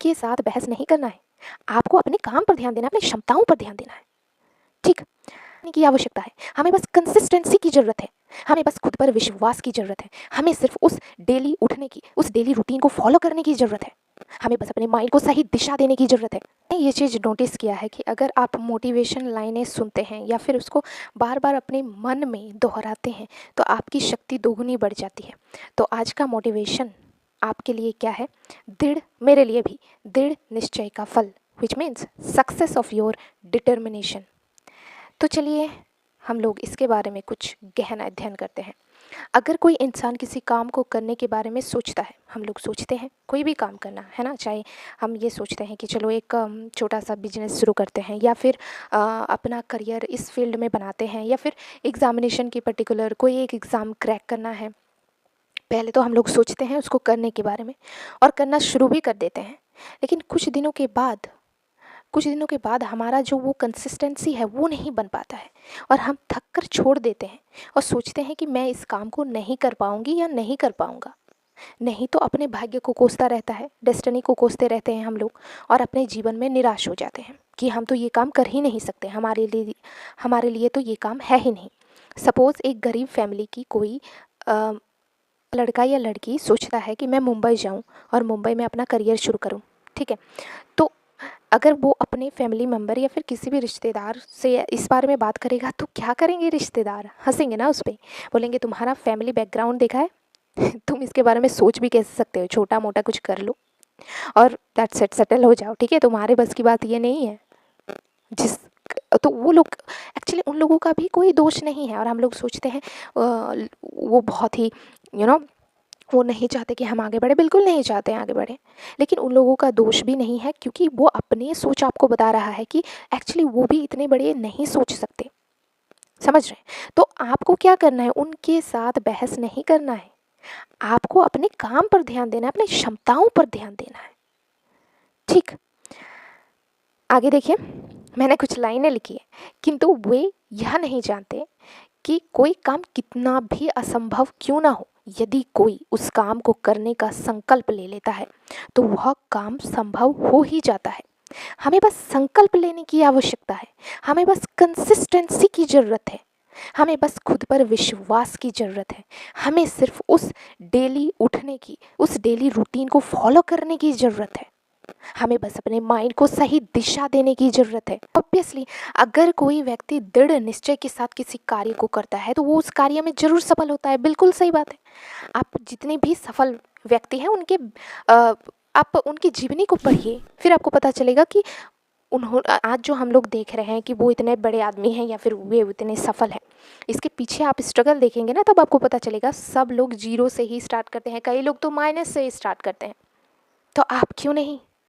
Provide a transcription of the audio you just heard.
उनके साथ बहस नहीं करना है। आपको अपने काम पर ध्यान देना है, अपनी क्षमताओं पर ध्यान देना है। ठीक की आवश्यकता है, हमें बस कंसिस्टेंसी की ज़रूरत है, हमें बस खुद पर विश्वास की ज़रूरत है, हमें सिर्फ उस डेली उठने की, उस डेली रूटीन को फॉलो करने की ज़रूरत है, हमें बस अपने माइंड को सही दिशा देने की ज़रूरत है। मैंने ये चीज़ नोटिस किया है कि अगर आप मोटिवेशन लाइनें सुनते हैं या फिर उसको बार बार अपने मन में दोहराते हैं तो आपकी शक्ति दोगुनी बढ़ जाती है। तो आज का मोटिवेशन आपके लिए क्या है? दृढ़, मेरे लिए भी दृढ़ निश्चय का फल, which means success of your determination. तो चलिए हम लोग इसके बारे में कुछ गहन अध्ययन करते हैं। अगर कोई इंसान किसी काम को करने के बारे में सोचता है, हम लोग सोचते हैं कोई भी काम करना है ना, चाहे हम ये सोचते हैं कि चलो एक छोटा सा बिजनेस शुरू करते हैं या फिर अपना करियर इस फील्ड में बनाते हैं या फिर एग्ज़ामिनेशन की पर्टिकुलर कोई एक एग्ज़ाम क्रैक करना है। पहले तो हम लोग सोचते हैं उसको करने के बारे में और करना शुरू भी कर देते हैं, लेकिन कुछ दिनों के बाद हमारा जो वो कंसिस्टेंसी है वो नहीं बन पाता है और हम थक कर छोड़ देते हैं और सोचते हैं कि मैं इस काम को नहीं कर पाऊँगी या नहीं कर पाऊँगा। नहीं तो अपने भाग्य को कोसता रहता है, डेस्टिनी को कोसते रहते हैं हम लोग और अपने जीवन में निराश हो जाते हैं कि हम तो ये काम कर ही नहीं सकते, हमारे लिए तो ये काम है ही नहीं। सपोज़ एक गरीब फैमिली की कोई लड़का या लड़की सोचता है कि मैं मुंबई जाऊँ और मुंबई में अपना करियर शुरू करूँ, ठीक है। तो अगर वो अपने फैमिली मेम्बर या फिर किसी भी रिश्तेदार से इस बारे में बात करेगा तो क्या करेंगे रिश्तेदार? हंसेंगे ना उस पर, बोलेंगे तुम्हारा फैमिली बैकग्राउंड देखा है तुम इसके बारे में सोच भी कैसे सकते हो, छोटा मोटा कुछ कर लो और दैट्स इट, सेटल हो जाओ, ठीक है, तुम्हारे बस की बात ये नहीं है। जिस तो वो लोग एक्चुअली, उन लोगों का भी कोई दोष नहीं है और हम लोग सोचते हैं वो बहुत ही वो नहीं चाहते कि हम आगे बढ़े, बिल्कुल नहीं चाहते हैं आगे बढ़े, लेकिन उन लोगों का दोष भी नहीं है क्योंकि वो अपने सोच आपको बता रहा है कि एक्चुअली वो भी इतने बड़े नहीं सोच सकते। समझ रहे हैं? तो आपको क्या करना है, उनके साथ बहस नहीं करना है, आपको अपने काम पर ध्यान देना है, अपनी क्षमताओं पर ध्यान देना है। ठीक, आगे देखिए, मैंने कुछ लाइनें लिखी है, किंतु वे यह नहीं जानते कि कोई काम कितना भी असंभव क्यों ना हो, यदि कोई उस काम को करने का संकल्प ले लेता है तो वह काम संभव हो ही जाता है। हमें बस संकल्प लेने की आवश्यकता है, हमें बस कंसिस्टेंसी की ज़रूरत है, हमें बस खुद पर विश्वास की ज़रूरत है, हमें सिर्फ उस डेली उठने की, उस डेली रूटीन को फॉलो करने की ज़रूरत है, हमें बस अपने माइंड को सही दिशा देने की ज़रूरत है। ऑब्वियसली अगर कोई व्यक्ति दृढ़ निश्चय के साथ किसी कार्य को करता है तो वो उस कार्य में ज़रूर सफल होता है, बिल्कुल सही बात है। आप जितने भी सफल व्यक्ति हैं आप उनकी जीवनी को पढ़िए, फिर आपको पता चलेगा कि आज जो हम लोग देख रहे हैं कि वो इतने बड़े आदमी हैं या फिर वे इतने सफल हैं, इसके पीछे आप स्ट्रगल देखेंगे ना, तब आपको पता चलेगा सब लोग जीरो से ही स्टार्ट करते हैं, कई लोग तो माइनस से ही स्टार्ट करते हैं। तो आप क्यों नहीं